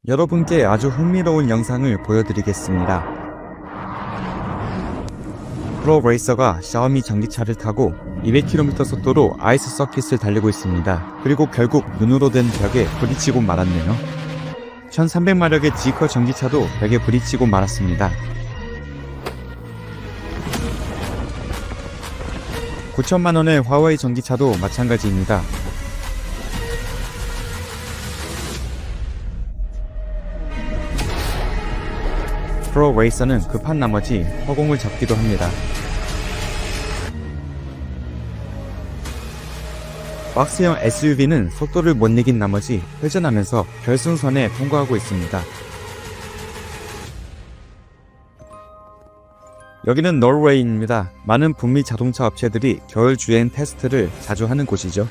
여러분께 아주 흥미로운 영상을 보여드리겠습니다. 프로레이서가 샤오미 전기차를 타고 200km 속도로 아이스 서킷을 달리고 있습니다. 그리고 결국 눈으로 된 벽에 부딪히고 말았네요. 1300마력의 지커 전기차도 벽에 부딪히고 말았습니다. 9천만원의 화웨이 전기차도 마찬가지입니다. 프로레이서는 급한 나머지 허공을 잡기도 합니다. 박스형 SUV는 속도를 못 이긴 나머지 회전하면서 결승선에 통과하고 있습니다. 여기는 노르웨이입니다. 많은 북미 자동차 업체들이 겨울 주행 테스트를 자주 하는 곳이죠.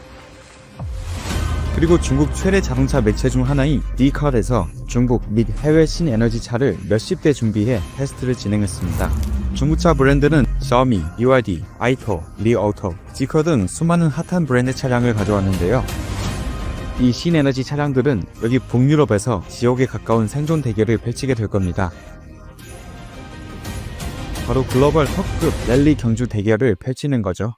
그리고 중국 최대 자동차 매체 중 하나인 디컬에서 중국 및 해외 신에너지 차를 몇십 대 준비해 테스트를 진행했습니다. 중국차 브랜드는 샤오미, BYD, 아이토, 리오토, 지커 등 수많은 핫한 브랜드 차량을 가져왔는데요. 이 신에너지 차량들은 여기 북유럽에서 지옥에 가까운 생존 대결을 펼치게 될 겁니다. 바로 글로벌 톱급 랠리 경주 대결을 펼치는 거죠.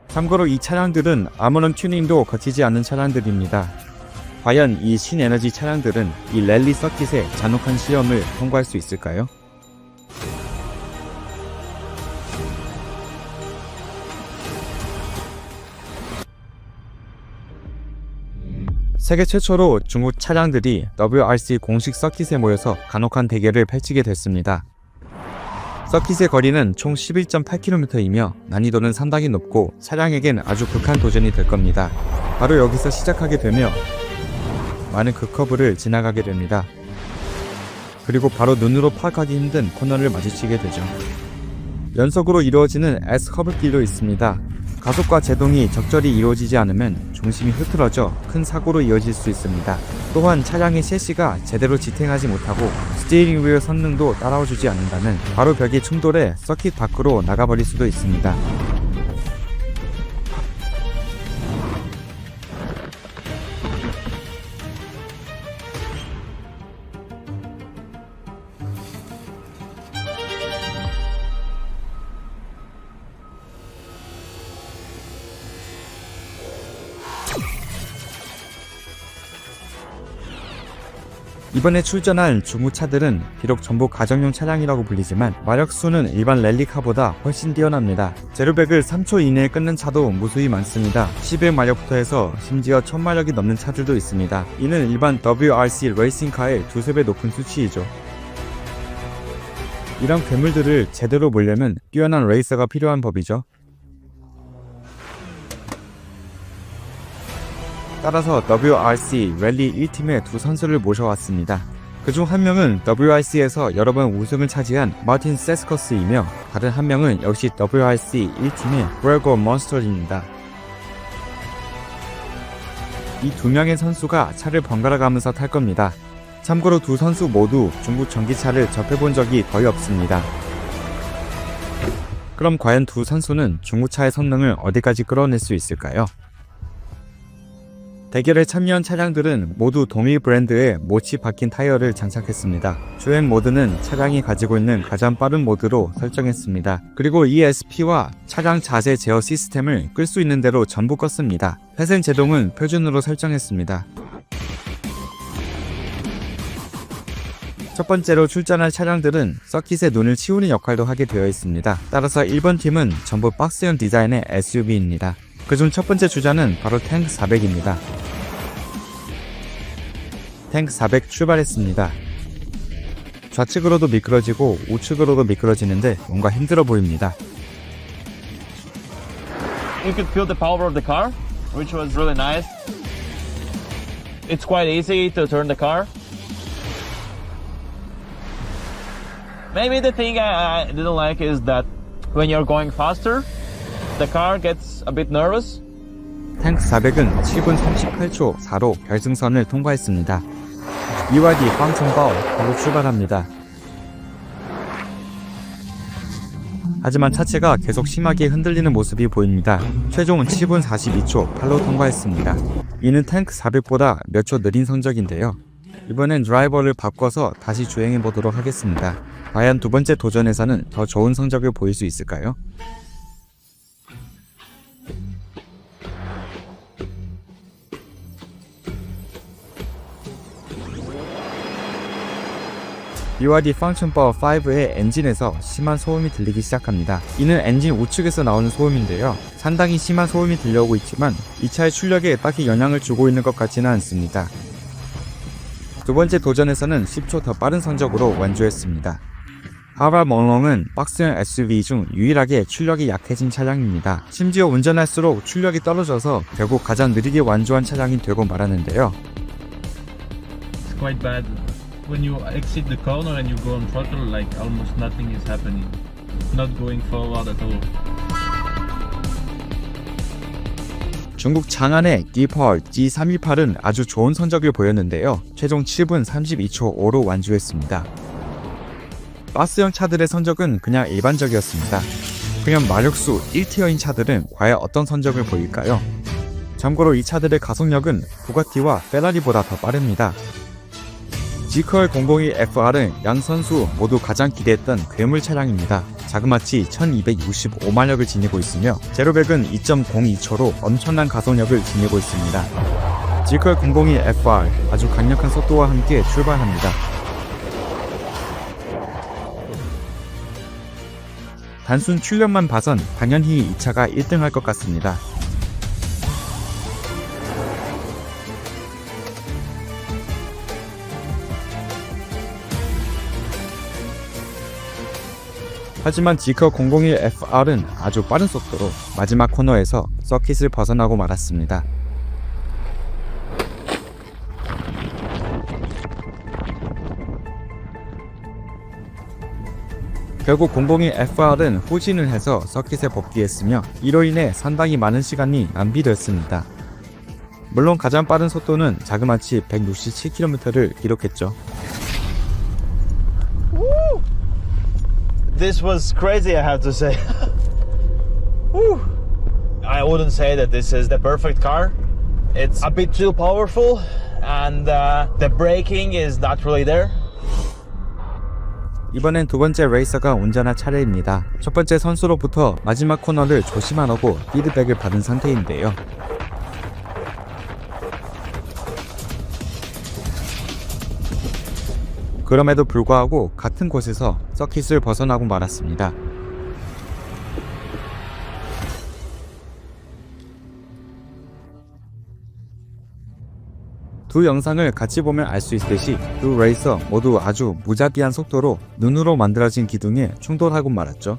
참고로 이 차량들은 아무런 튜닝도 거치지 않는 차량들입니다. 과연 이 신에너지 차량들은 이 랠리 서킷의 잔혹한 시험을 통과할 수 있을까요? 세계 최초로 중국 차량들이 WRC 공식 서킷에 모여서 간혹한 대결을 펼치게 됐습니다. 서킷의 거리는 총 11.8km이며 난이도는 상당히 높고 차량에겐 아주 극한 도전이 될 겁니다. 바로 여기서 시작하게 되며 많은 급커브를 지나가게 됩니다. 그리고 바로 눈으로 파악하기 힘든 코너를 마주치게 되죠. 연속으로 이루어지는 S커브길도 있습니다. 가속과 제동이 적절히 이루어지지 않으면 중심이 흐트러져 큰 사고로 이어질 수 있습니다. 또한 차량의 셰시가 제대로 지탱하지 못하고 스티어링 휠 성능도 따라와주지 않는다면 바로 벽에 충돌해 서킷 밖으로 나가버릴 수도 있습니다. 이번에 출전한 중국차들은 비록 전부 가정용 차량이라고 불리지만 마력수는 일반 랠리카보다 훨씬 뛰어납니다. 제로백을 3초 이내에 끊는 차도 무수히 많습니다. 11마력부터 해서 심지어 1000마력이 넘는 차들도 있습니다. 이는 일반 WRC 레이싱카의 두세 배 높은 수치이죠. 이런 괴물들을 제대로 몰려면 뛰어난 레이서가 필요한 법이죠. 따라서 WRC 랠리 1팀의 두 선수를 모셔왔습니다. 그중 한 명은 WRC에서 여러 번 우승을 차지한 마틴 세스커스이며 다른 한 명은 역시 WRC 1팀의 그레고 몬스터입니다. 이 두 명의 선수가 차를 번갈아 가면서 탈 겁니다. 참고로 두 선수 모두 중국 전기차를 접해본 적이 거의 없습니다. 그럼 과연 두 선수는 중국차의 성능을 어디까지 끌어낼 수 있을까요? 대결에 참여한 차량들은 모두 동일 브랜드의 못이 박힌 타이어를 장착했습니다. 주행 모드는 차량이 가지고 있는 가장 빠른 모드로 설정했습니다. 그리고 ESP와 차량 자세 제어 시스템을 끌 수 있는 대로 전부 껐습니다. 회생 제동은 표준으로 설정했습니다. 첫 번째로 출전할 차량들은 서킷의 눈을 치우는 역할도 하게 되어 있습니다. 따라서 1번 팀은 전부 박스형 디자인의 SUV입니다. 그중 첫 번째 주자는 바로 탱크 400입니다. 탱크 400 출발했습니다. 좌측으로도 미끄러지고 우측으로도 미끄러지는데 뭔가 힘들어 보입니다. You could feel the power of the car, which was really nice. It's quite easy to turn the car. Maybe the thing I didn't like is that when you're going faster, the car gets a bit nervous. 탱크 400은 7분 38초 4로 결승선을 통과했습니다. BYD 황청바오 바로 출발합니다. 하지만 차체가 계속 심하게 흔들리는 모습이 보입니다. 최종 7분 42초 8로 통과했습니다. 이는 탱크 400보다 몇 초 느린 성적인데요. 이번엔 드라이버를 바꿔서 다시 주행해 보도록 하겠습니다. 과연 두 번째 도전에서는 더 좋은 성적을 보일 수 있을까요? BYD 펑션 파워 5의 엔진에서 심한 소음이 들리기 시작합니다. 이는 엔진 우측에서 나오는 소음인데요. 상당히 심한 소음이 들려오고 있지만 이 차의 출력에 딱히 영향을 주고 있는 것 같지는 않습니다. 두 번째 도전에서는 10초 더 빠른 성적으로 완주했습니다. 하바 멍롱은 박스형 SUV 중 유일하게 출력이 약해진 차량입니다. 심지어 운전할수록 출력이 떨어져서 결국 가장 느리게 완주한 차량이 되고 말았는데요. It's quite bad. When you exit the corner and you go on throttle, like almost nothing is happening. Not going forward at all. 중국 장안의 디펄 G318은 아주 좋은 성적을 보였는데요. 최종 7분 32초 5로 완주했습니다. 바스형 차들의 성적은 그냥 일반적이었습니다. 그냥 마력수 1티어인 차들은 과연 어떤 성적을 보일까요? 참고로 이 차들의 가속력은 부가티와 페라리보다 더 빠릅니다. 지컬 002FR은 양 선수 모두 가장 기대했던 괴물 차량입니다. 자그마치 1265마력을 지니고 있으며 제로백은 2.02초로 엄청난 가속력을 지니고 있습니다. 지컬 002FR 아주 강력한 속도와 함께 출발합니다. 단순 출력만 봐선 당연히 이 차가 1등할 것 같습니다. 하지만 지커 001FR은 아주 빠른 속도로 마지막 코너에서 서킷을 벗어나고 말았습니다. 결국 001FR은 후진을 해서 서킷에 복귀했으며 이로 인해 상당히 많은 시간이 낭비됐습니다. 물론 가장 빠른 속도는 자그마치 167km를 기록했죠. This was crazy, I have to say. Whew. I wouldn't say that this is the perfect car. It's a bit too powerful and the braking is not really there. 이번엔 두 번째 레이서가 운전할 차례입니다. 첫 번째 선수로부터 마지막 코너를 조심하라고 피드백을 받은 상태인데요. 그럼에도 불구하고 같은 곳에서 서킷을 벗어나고 말았습니다. 두 영상을 같이 보면 알 수 있듯이 두 레이서 모두 아주 무자비한 속도로 눈으로 만들어진 기둥에 충돌하고 말았죠.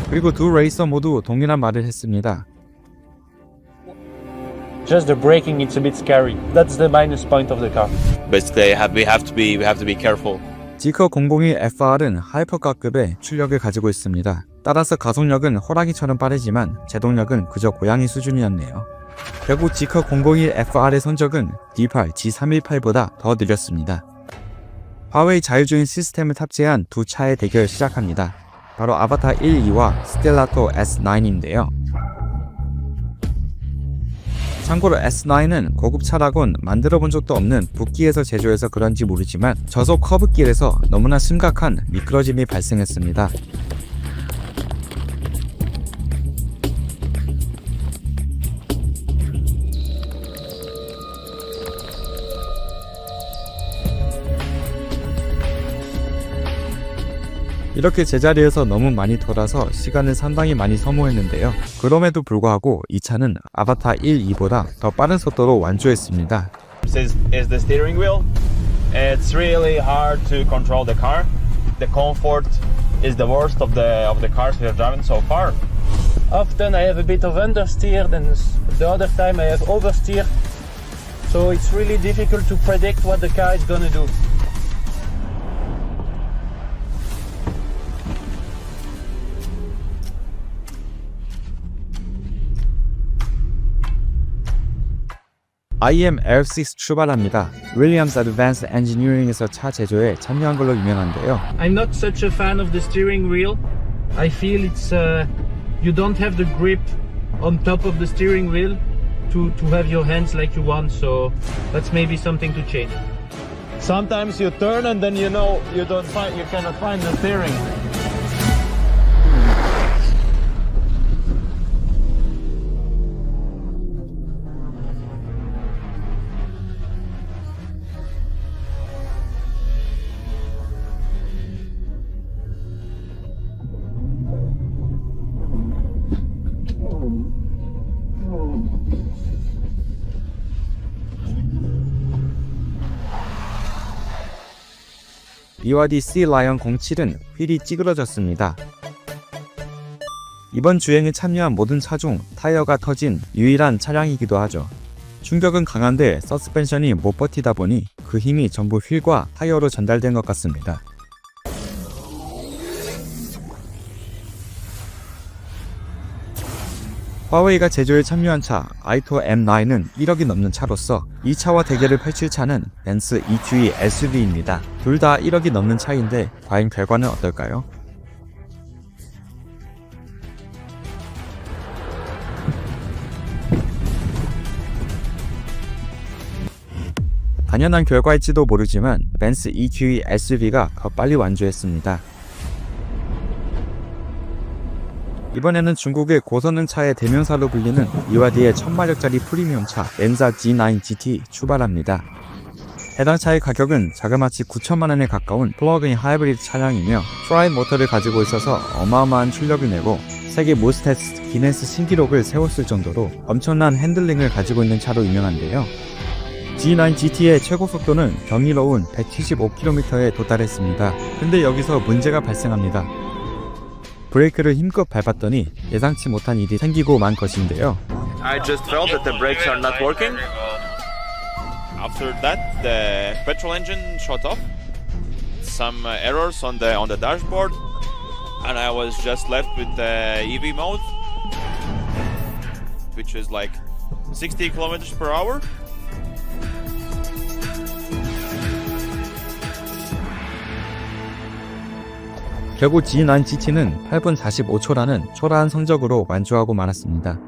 그리고 두 레이서 모두 동일한 말을 했습니다. Just the braking, it's a bit scary. That's the minus point of the car. Basically, we have to be careful. 지커 002FR은 하이퍼카급의 출력을 가지고 있습니다. 따라서 가속력은 호랑이처럼 빠르지만 제동력은 그저 고양이 수준이었네요. 결국 지커 001FR의 성적은 D8 G318보다 더 느렸습니다. 화웨이 자율주행 시스템을 탑재한 두 차의 대결을 시작합니다. 바로 아바타 1, 2와 스텔라토 S9인데요. 참고로 S9은 고급차라곤 만들어본 적도 없는 붓기에서 제조해서 그런지 모르지만 저속 커브길에서 너무나 심각한 미끄러짐이 발생했습니다. 이렇게 제자리에서 너무 많이 돌아서 시간을 상당히 많이 소모했는데요. 그럼에도 불구하고 이 차는 아바타 1, 2보다 더 빠른 속도로 완주했습니다. This is the steering wheel. It's really hard to control the car. The comfort is the worst of the cars we have driven so far. Often I have a bit of understeer, then the other time I have oversteer. So it's really difficult to predict what the car is gonna do. IM L6 출발합니다. 윌리엄스 어드밴스 엔지니어링에서 차 제조에 참여한 걸로 유명한데요. I'm not such a fan of the steering wheel. I feel it's you don't have the grip on top of the steering wheel. to have your hands like you want, so that's maybe something to change. Sometimes you turn and then you know you cannot find the steering. BYD Sea Lion 07은 휠이 찌그러졌습니다. 이번 주행에 참여한 모든 차 중 타이어가 터진 유일한 차량이기도 하죠. 충격은 강한데 서스펜션이 못 버티다 보니 그 힘이 전부 휠과 타이어로 전달된 것 같습니다. 화웨이가 제조에 참여한 차 아이토 M9은 1억이 넘는 차로서 이 차와 대결을 펼칠 차는 벤츠 EQE SUV입니다. 둘 다 1억이 넘는 차인데 과연 결과는 어떨까요? 당연한 결과일지도 모르지만 벤츠 EQE SUV가 더 빨리 완주했습니다. 이번에는 중국의 고성능차의 대명사로 불리는 BYD의 1000마력짜리 프리미엄차 렌자 G9 GT 출발합니다. 해당 차의 가격은 자그마치 9천만원에 가까운 플러그인 하이브리드 차량이며 트라이 모터를 가지고 있어서 어마어마한 출력을 내고 세계 모스테스트 기네스 신기록을 세웠을 정도로 엄청난 핸들링을 가지고 있는 차로 유명한데요. G9 GT의 최고 속도는 경이로운 175km에 도달했습니다. 근데 여기서 문제가 발생합니다. 브레이크를 힘껏 밟았더니 예상치 못한 일이 생기고 만 것인데요. I just felt that the brakes are not working. After that, the petrol engine shut off. Some errors on the dashboard, and I was just left with the EV mode, which is like 60 kilometers per hour. 결국 G9 GT는 8분 45초라는 초라한 성적으로 완주하고 말았습니다.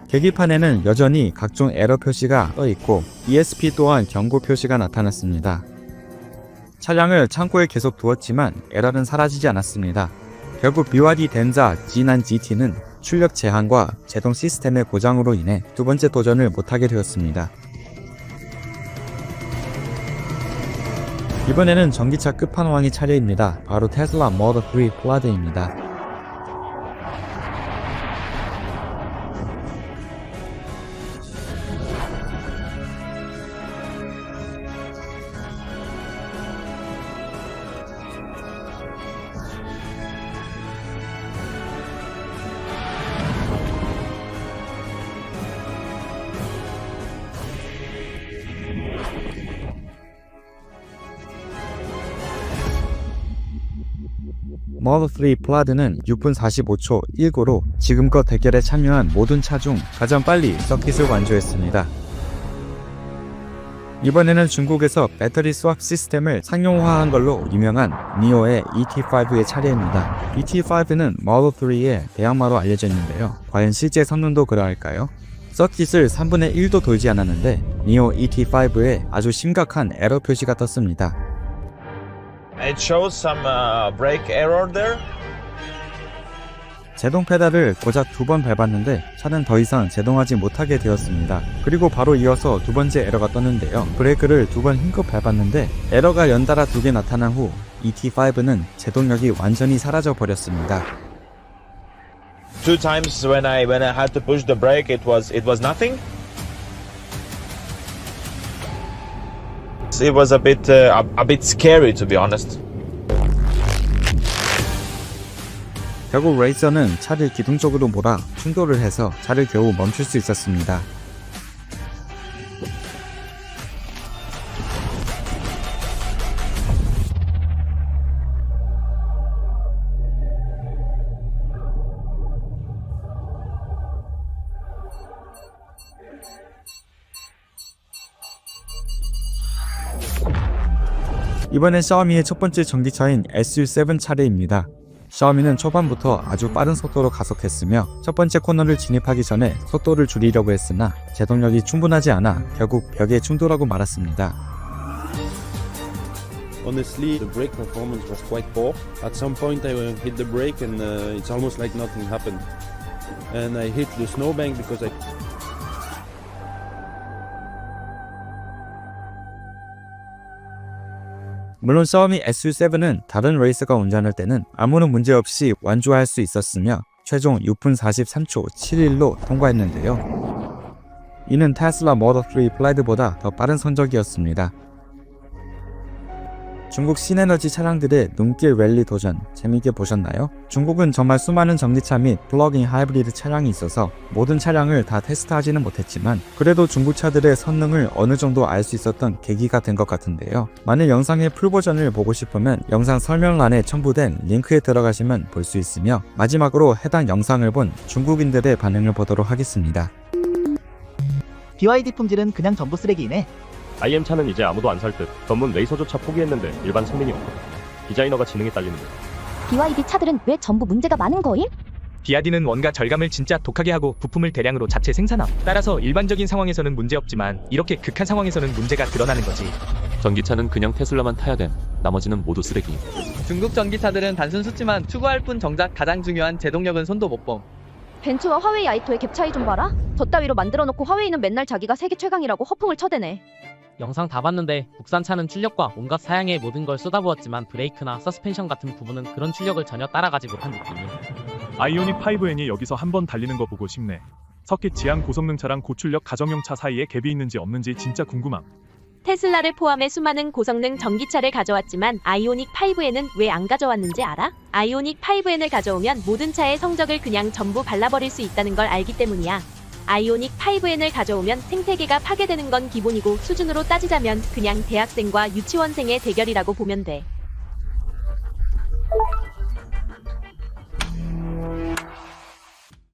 계기판에는 여전히 각종 에러 표시가 떠있고 ESP 또한 경고 표시가 나타났습니다. 차량을 창고에 계속 두었지만 에러는 사라지지 않았습니다. 결국 BYD 덴자 G9 GT는 출력 제한과 제동 시스템의 고장으로 인해 두 번째 도전을 못하게 되었습니다. 이번에는 전기차 끝판왕이 차례입니다. 바로 테슬라 모델 3 플라드입니다. 모델 3 플라드는 6분 45초 19로 지금껏 대결에 참여한 모든 차 중 가장 빨리 서킷을 완주했습니다. 이번에는 중국에서 배터리 스왑 시스템을 상용화한 걸로 유명한 니오의 ET5의 차례입니다. ET5는 모델 3의 대항마로 알려져 있는데요. 과연 실제 성능도 그러할까요? 서킷을 3분의 1도 돌지 않았는데 니오 ET5에 아주 심각한 에러 표시가 떴습니다. It shows some brake error there. 제동 페달을 고작 2번 밟았는데 차는 더 이상 제동하지 못하게 되었습니다. 그리고 바로 이어서 두 번째 에러가 떴는데요. 브레이크를 2번 힘껏 밟았는데 에러가 연달아 2개 나타난 후 ET5는 제동력이 완전히 사라져 버렸습니다. Two times when I had to push the brake, it was nothing. It was a bit scary, to be honest. 결국 레이서는 차를 기둥 쪽으로 몰아 충돌을 해서 차를 겨우 멈출 수 있었습니다. 이번엔 샤오미의 첫 번째 전기차인 SU7 차례입니다. 샤오미는 초반부터 아주 빠른 속도로 가속했으며 첫 번째 코너를 진입하기 전에 속도를 줄이려고 했으나 제동력이 충분하지 않아 결국 벽에 충돌하고 말았습니다. Honestly, the brake performance was quite poor. At some point I hit the brake and it's almost like nothing happened. And I hit the snowbank because 물론 샤오미 SU7은 다른 레이서가 운전할 때는 아무런 문제 없이 완주할 수 있었으며 최종 6분 43초 71로 통과했는데요. 이는 테슬라 모델3 플라이드보다 더 빠른 성적이었습니다. 중국 신에너지 차량들의 눈길 랠리 도전 재미있게 보셨나요? 중국은 정말 수많은 전기차 및 플러그인 하이브리드 차량이 있어서 모든 차량을 다 테스트하지는 못했지만 그래도 중국 차들의 성능을 어느 정도 알 수 있었던 계기가 된 것 같은데요. 만일 영상의 풀버전을 보고 싶으면 영상 설명란에 첨부된 링크에 들어가시면 볼 수 있으며 마지막으로 해당 영상을 본 중국인들의 반응을 보도록 하겠습니다. BYD 품질은 그냥 전부 쓰레기이네. IM 차는 이제 아무도 안 살 듯. 전문 레이서조차 포기했는데 일반 성민이 없고 디자이너가 지능이 딸리는 듯. BYD 차들은 왜 전부 문제가 많은 거임? BYD는 원가 절감을 진짜 독하게 하고 부품을 대량으로 자체 생산함. 따라서 일반적인 상황에서는 문제없지만 이렇게 극한 상황에서는 문제가 드러나는 거지. 전기차는 그냥 테슬라만 타야 됨. 나머지는 모두 쓰레기. 중국 전기차들은 단순 수치만 추구할 뿐 정작 가장 중요한 제동력은 손도 못 봄. 벤츠와 화웨이 아이토의 갭 차이 좀 봐라. 저 따위로 만들어놓고 화웨이는 맨날 자기가 세계 최강이라고 허풍을 쳐대네. 영상 다 봤는데 국산 차는 출력과 온갖 사양에 모든 걸 쏟아부었지만 브레이크나 서스펜션 같은 부분은 그런 출력을 전혀 따라가지 못한 느낌이. 아이오닉 5N이 여기서 한번 달리는 거 보고 싶네. 서킷 지향 고성능 차랑 고출력 가정용 차 사이에 갭이 있는지 없는지 진짜 궁금함. 테슬라를 포함해 수많은 고성능 전기차를 가져왔지만 아이오닉 5N은 왜 안 가져왔는지 알아? 아이오닉 5N을 가져오면 모든 차의 성적을 그냥 전부 발라버릴 수 있다는 걸 알기 때문이야. 아이오닉 5N을 가져오면 생태계가 파괴되는 건 기본이고 수준으로 따지자면 그냥 대학생과 유치원생의 대결이라고 보면 돼.